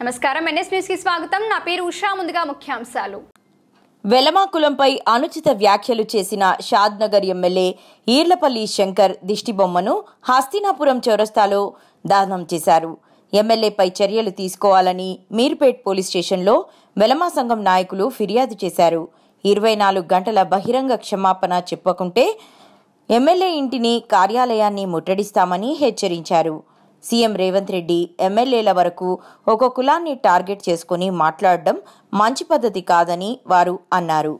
నమస్కారం NS news కి స్వాగతం నా పేరు ఉషా ముందుగా ముఖ్యాంశాలు వెలమ కులంపై అనుచిత వ్యాఖ్యలు చేసిన షాద్నగర్ ఎమ్మెల్యే ఈర్లపల్లి శంకర్ దిష్టిబొమ్మను హస్తినాపురం చౌరస్తాలో దహనం చేశారు. ఎమ్మెల్యేపై చర్యలు తీసుకోవాలని మీర్పేట్ పోలీస్ స్టేషన్లో వెలమ సంఘం నాయకులు ఫిర్యాదు చేశారు. 24 గంటల బహిరంగ క్షమాపణ చెప్పకుంటే ఎమ్మెల్యే ఇంటిని కార్యాలయాన్ని ముట్టడిస్తామని హెచ్చరించారు. సీఎం రేవంత్ రెడ్డి ఎమ్మెల్యేల వరకు ఒక కులాన్ని టార్గెట్ చేసుకుని మాట్లాడడం మంచి పద్ధతి కాదని వారు అన్నారు.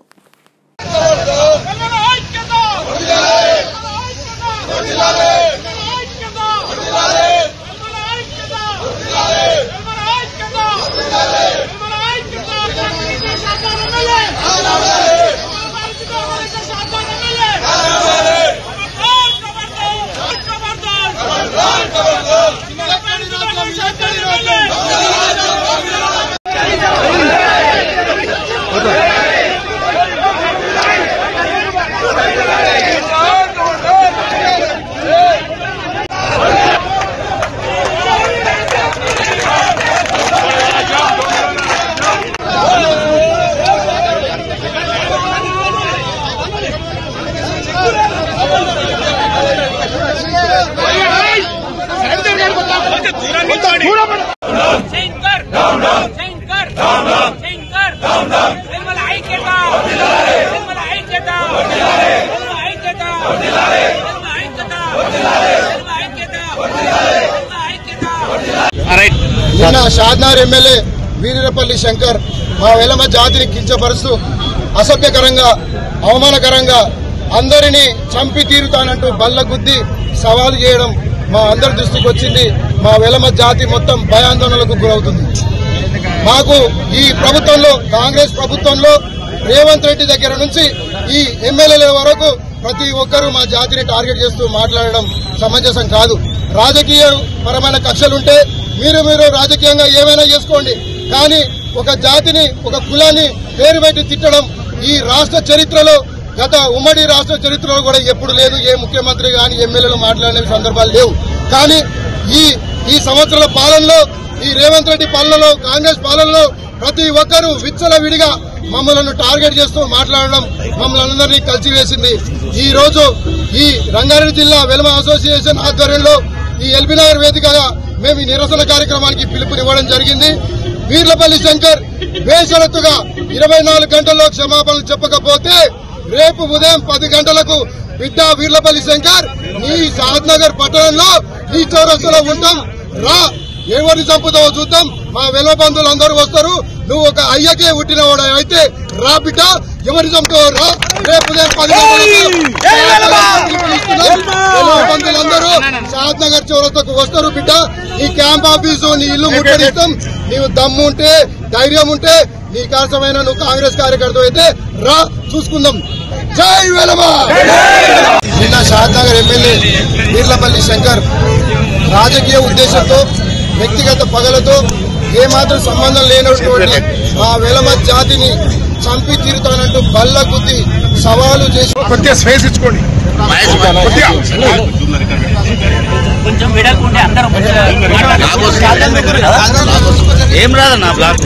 నిన్న షాద్నగర్ ఎమ్మెల్యే వీరపల్లి శంకర్ మా వెలమ జాతిని కించపరుస్తూ అసభ్యకరంగా అవమానకరంగా అందరినీ చంపి తీరుతానంటూ బల్లగుద్ది సవాలు చేయడం మా అందరి దృష్టికి వచ్చింది. మా వెలమ జాతి మొత్తం భయాందోళనలకు గురవుతుంది. మాకు ఈ ప్రభుత్వంలో కాంగ్రెస్ ప్రభుత్వంలో రేవంత్ రెడ్డి దగ్గర నుంచి ఈ ఎమ్మెల్యేల వరకు ప్రతి ఒక్కరూ మా జాతిని టార్గెట్ చేస్తూ మాట్లాడడం సమంజసం కాదు. రాజకీయ పరమైన కక్షలుంటే మీరు రాజకీయంగా ఏమైనా చేసుకోండి, కానీ ఒక జాతిని ఒక కులాన్ని పేరు పెట్టి తిట్టడం ఈ రాష్ట్ర చరిత్రలో గత ఉమ్మడి రాష్ట్ర చరిత్రలో కూడా ఎప్పుడు లేదు. ఏ ముఖ్యమంత్రి కానీ ఎమ్మెల్యేలు మాట్లాడిన సందర్భాలు లేవు. కానీ ఈ సంవత్సరాల పాలనలో ఈ రేవంత్ రెడ్డి పాలనలో కాంగ్రెస్ పాలనలో ప్రతి ఒక్కరూ విచ్చలవిడిగా మమ్మల్ని టార్గెట్ చేస్తూ మాట్లాడడం మమ్మల్ని అందరినీ కలిసివేసింది. ఈ రోజు ఈ రంగారెడ్డి జిల్లా వెలమ అసోసియేషన్ ఆధ్వర్యంలో ఈ ఎల్బీనగర్ వేదికగా మేము ఈ నిరసన కార్యక్రమానికి పిలుపునివ్వడం జరిగింది. వీర్లపల్లి శంకర్ బేషరతుగా 24 గంటల్లో క్షమాపణలు చెప్పకపోతే రేపు ఉదయం 10 గంటలకు బిడ్డ వీర్లపల్లి శంకర్ నీ షాద్నగర్ పట్టణంలో ఈ చౌరస్తాలో ఉంటాం, రా, ఎవరిని చంపుతావో చూద్దాం. మా వెలమ బంధువులు అందరూ వస్తారు. నువ్వు ఒక అయ్యకే పుట్టినవాడు అయితే రా బిడ్డ, ఎవరిని చంపుతావో రా. రేపు ఉదయం 10 గంటలకు బంధువులందరూ షాద్నగర్ చౌరస్తాకు వస్తారు బిడ్డ. నీ క్యాంప్ ఆఫీసు నీ ఇల్లు ముట్టడిస్తాం. నీవు దమ్ము ఉంటే ధైర్యం ఉంటే నీ కాసమైన నువ్వు కాంగ్రెస్ కార్యకర్త అయితే రా, చూసుకుందాం. జై వెలమ. నిన్న షాద్నగర్ ఎమ్మెల్యే వీర్లపల్లి శంకర్ రాజకీయ ఉద్దేశంతో వ్యక్తిగత పగలతో ఏమాత్రం సంబంధం లేనటువంటి మా వెలమ జాతిని చంపి తీరుతానంటూ బల్ల గుద్ది సవాలు చేసి ఏం రాదన్నా బ్లాక్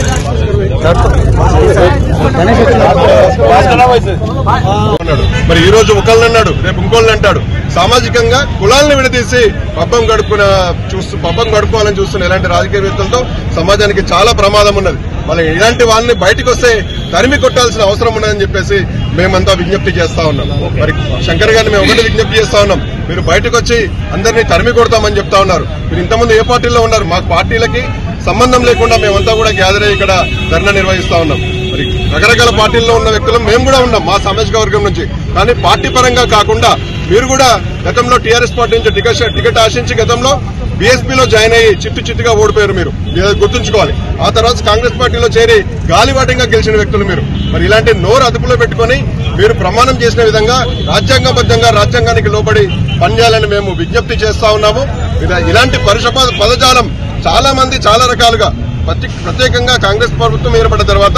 మరి ఈ రోజు ఒకళ్ళని అన్నాడు, రేపు ఇంకోళ్ళని అంటాడు. సామాజికంగా కులాలను విడదీసి పబ్బం గడుపుకోవాలని చూస్తున్న ఇలాంటి రాజకీయవేత్తలతో సమాజానికి చాలా ప్రమాదం ఉన్నది. మనం ఇలాంటి వాళ్ళని బయటకు వస్తే తరిమి కొట్టాల్సిన అవసరం ఉన్నదని చెప్పేసి మేమంతా విజ్ఞప్తి చేస్తా ఉన్నాం. మరి శంకర్ గారిని మేము ఒకటి విజ్ఞప్తి చేస్తా ఉన్నాం, మీరు బయటకు వచ్చి అందరినీ తరిమి కొడతామని చెప్తా ఉన్నారు. మీరు ఇంతకుముందు ఏ పార్టీలో ఉన్నారు? మాకు పార్టీలకి సంబంధం లేకుండా మేమంతా కూడా గ్యాదర్ అయ్యి ఇక్కడ ధర్నా నిర్వహిస్తా ఉన్నాం. మరి రకరకాల పార్టీల్లో ఉన్న వ్యక్తులు మేము కూడా ఉన్నాం మా సామాజిక వర్గం నుంచి. కానీ పార్టీ పరంగా కాకుండా మీరు కూడా గతంలో టీఆర్ఎస్ పార్టీ నుంచి టికెట్ ఆశించి గతంలో బీఎస్పీలో జాయిన్ అయ్యి చిత్తుగా ఓడిపోయారు. మీరు గుర్తుంచుకోవాలి. ఆ తర్వాత కాంగ్రెస్ పార్టీలో చేరి గాలివాటంగా గెలిచిన వ్యక్తులు మీరు. మరి ఇలాంటి నోరు అదుపులో పెట్టుకుని మీరు ప్రమాణం చేసిన విధంగా రాజ్యాంగబద్దంగా రాజ్యాంగానికి లోబడి పనిచేయాలని మేము విజ్ఞప్తి చేస్తా ఉన్నాము. ఇలాంటి పదజాలం చాలా మంది చాలా రకాలుగా ప్రత్యేకంగా కాంగ్రెస్ ప్రభుత్వం ఏర్పడిన తర్వాత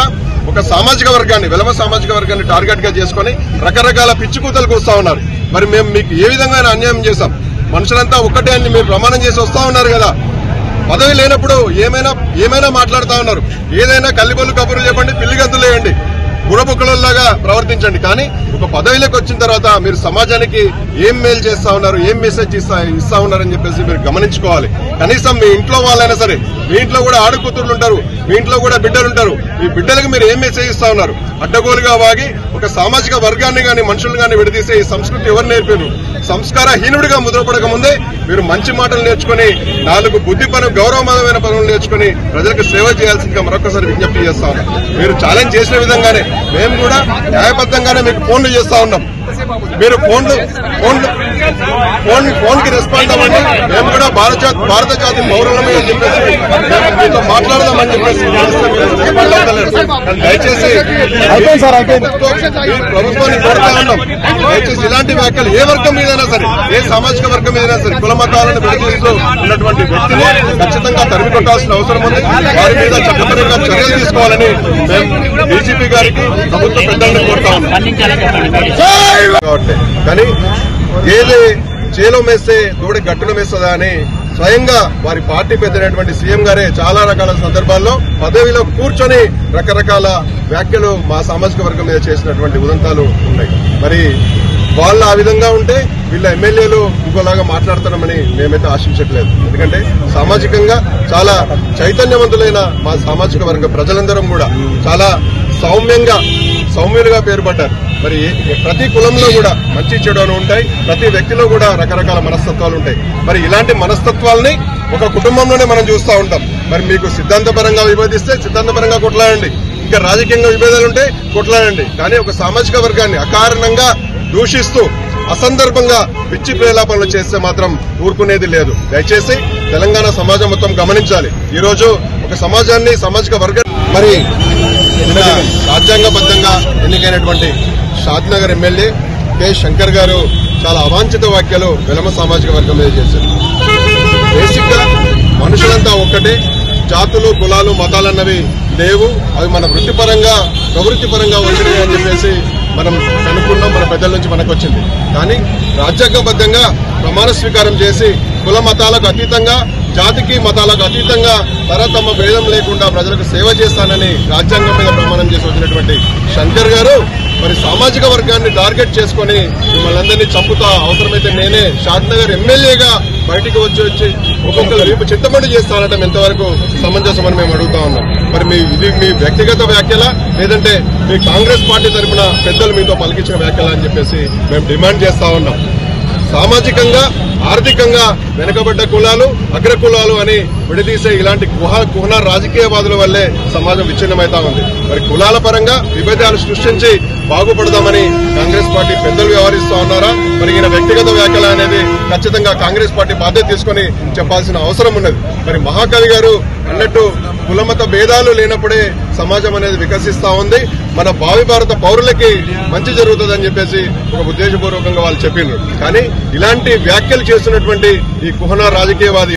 ఒక సామాజిక వర్గాన్ని వెలమ సామాజిక వర్గాన్ని టార్గెట్ గా చేసుకుని రకరకాల పిచ్చికూతలకు వస్తా ఉన్నారు. మరి మేము మీకు ఏ విధంగా అన్యాయం చేశాం? మనుషులంతా ఒక్కటే అని మీరు ప్రమాణం చేసి వస్తా ఉన్నారు కదా. పదవి లేనప్పుడు ఏమైనా మాట్లాడుతా ఉన్నారు. ఏదైనా కల్లిబొల్లు కబుర్లు చెప్పండి, పిల్లి గంతులు వేయండి, గుణబుక్కలలాగా ప్రవర్తించండి. కానీ ఒక పదవిలోకి వచ్చిన తర్వాత మీరు సమాజానికి ఏం మేలు చేస్తా ఉన్నారు, ఏం మెసేజ్ ఇస్తా ఉన్నారని చెప్పేసి మీరు గమనించుకోవాలి. కనీసం మీ ఇంట్లో వాళ్ళైనా సరే, మీ ఇంట్లో కూడా ఆడకూతుర్లు ఉంటారు, మీ ఇంట్లో కూడా బిడ్డలు ఉంటారు. ఈ బిడ్డలకు మీరు ఏం మెసేజ్ ఇస్తా ఉన్నారు? అడ్డగోలుగా వాగి ఒక సామాజిక వర్గాన్ని గాని మనుషులు గాని విడదీసే ఈ సంస్కృతి ఎవరు నేర్పారు? సంస్కారహీనుడిగా ముద్రపడక ముందే మీరు మంచి మాటలు నేర్చుకుని 4 బుద్ధి పనులు, గౌరవమైన పనులు నేర్చుకుని ప్రజలకు సేవ చేయాల్సిందిగా మరొకసారి విజ్ఞప్తి చేస్తా ఉన్నాం. మీరు ఛాలెంజ్ చేసిన విధంగానే మేము కూడా న్యాయబద్ధంగానే మీకు ఫోన్లు చేస్తా ఉన్నాం. మీరు ఫోన్ కి రెస్పాండ్ అవ్వండి. మేము కూడా భారత జాతి పౌరులమే అని చెప్పేసి మీతో మాట్లాడదామని చెప్పేసి దయచేసి ప్రభుత్వాన్ని కోరుతా ఉన్నాం. దయచేసి ఇలాంటి వ్యాఖ్యలు ఏ వర్గం మీదైనా సరే, ఏ సామాజిక వర్గం మీదైనా సరే, కుల మతాలను విడదీస్తూ ఉన్నటువంటి వ్యక్తిని ఖచ్చితంగా తరిమి కొట్టాల్సిన అవసరం ఉంది. వారి మీద చట్టపరంగా చర్యలు తీసుకోవాలని మేము డీజీపీ గారికి, ప్రభుత్వ పెద్దలను కోరుతా ఉన్నాం. కానీ ఏది చేలో మేస్తే దూడ గట్టును మేస్తుందా అని స్వయంగా వారి పార్టీ పెద్దైనటువంటి సీఎం గారే చాలా రకాల సందర్భాల్లో పదవిలో కూర్చొని రకరకాల వ్యాఖ్యలు మా సామాజిక వర్గం మీద చేసినటువంటి ఉదంతాలు ఉన్నాయి. మరి వాళ్ళు ఆ విధంగా ఉంటే వీళ్ళ ఎమ్మెల్యేలు ఇంకోలాగా మాట్లాడతారని మేమైతే ఆశించట్లేదు. ఎందుకంటే సామాజికంగా చాలా చైతన్యవంతులైన మా సామాజిక వర్గ ప్రజలందరం కూడా చాలా సౌమ్యులుగా పేరుపడ్డారు. మరి ప్రతి కులంలో కూడా మంచి చెడు అని ఉంటాయి, ప్రతి వ్యక్తిలో కూడా రకరకాల మనస్తత్వాలు ఉంటాయి. మరి ఇలాంటి మనస్తత్వాలని ఒక కుటుంబంలోనే మనం చూస్తూ ఉంటాం. మరి మీకు సిద్ధాంతపరంగా విభేదిస్తే సిద్ధాంతపరంగా కొట్లాడండి, ఇంకా రాజకీయంగా విభేదాలుంటే కొట్లాడండి. కానీ ఒక సామాజిక వర్గాన్ని అకారణంగా దూషిస్తూ అసందర్భంగా పిచ్చి ప్రేలాపనలు చేస్తే మాత్రం ఊరుకునేది లేదు. దయచేసి తెలంగాణ సమాజం మొత్తం గమనించాలి. ఈ రోజు ఒక సమాజాన్ని, సామాజిక వర్గం మరి రాజ్యాంగబద్ధంగా ఎన్నికైనటువంటి షాద్నగర్ ఎమ్మెల్యే కె శంకర్ గారు చాలా అవాంఛిత వ్యాఖ్యలు వెలమ సామాజిక వర్గం మీద చేశారు. బేసిక్ గా మనుషులంతా ఒక్కటే, జాతులు, కులాలు, మతాలన్నవి లేవు, అవి మన వృత్తిపరంగా, ప్రవృత్తిపరంగా వచ్చినాయి అని చెప్పేసి మనం కనుక్కున్నాం. మన పెద్దల నుంచి మనకు వచ్చింది. కానీ రాజ్యాంగబద్ధంగా ప్రమాణ స్వీకారం చేసి కుల మతాలకు అతీతంగా, జాతికి మతాలకు అతీతంగా తరతమ భేదం లేకుండా ప్రజలకు సేవ చేస్తానని రాజ్యాంగం మీద ప్రమాణం చేసి వచ్చినటువంటి శంకర్ గారు మరి సామాజిక వర్గాన్ని టార్గెట్ చేసుకుని మిమ్మల్ని అందరినీ చంపుతా, అవసరమైతే నేనే షాద్నగర్ ఎమ్మెల్యేగా బయటికి వచ్చి ఒక్కొక్కరు రేపు చింతమండి చేస్తానటం ఎంతవరకు సమంజసమని మేము అడుగుతా ఉన్నాం. మరి ఇది మీ వ్యక్తిగత వ్యాఖ్యలా, లేదంటే మీ కాంగ్రెస్ పార్టీ తరఫున పెద్దలు మీతో పలికించిన వ్యాఖ్యలా అని చెప్పేసి మేము డిమాండ్ చేస్తా ఉన్నాం. సామాజికంగా, ఆర్థికంగా వెనుకబడ్డ కులాలు, అగ్ర కులాలు అని విడదీసే ఇలాంటి కుహన రాజకీయవాదుల వల్లే సమాజం విచ్ఛిన్నమైతా ఉంది. మరి కులాల పరంగా విభేదాలు సృష్టించి బాగుపడదామని కాంగ్రెస్ పార్టీ పెద్దలు వ్యవహరిస్తా ఉన్నారా? మరి ఈయన వ్యక్తిగత వ్యాఖ్యలు అనేది ఖచ్చితంగా కాంగ్రెస్ పార్టీ బాధ్యత తీసుకుని చెప్పాల్సిన అవసరం ఉన్నది. మరి మహాకవి గారు అన్నట్టు కులమత భేదాలు లేనప్పుడే సమాజం అనేది వికసిస్తా ఉంది, మన భావి భారత పౌరులకి మంచి జరుగుతుందని చెప్పేసి ఒక ఉద్దేశపూర్వకంగా వాళ్ళు చెప్పిండ్రు. కానీ ఇలాంటి వ్యాఖ్యలు చేస్తున్నటువంటి ఈ కుహన రాజకీయవాది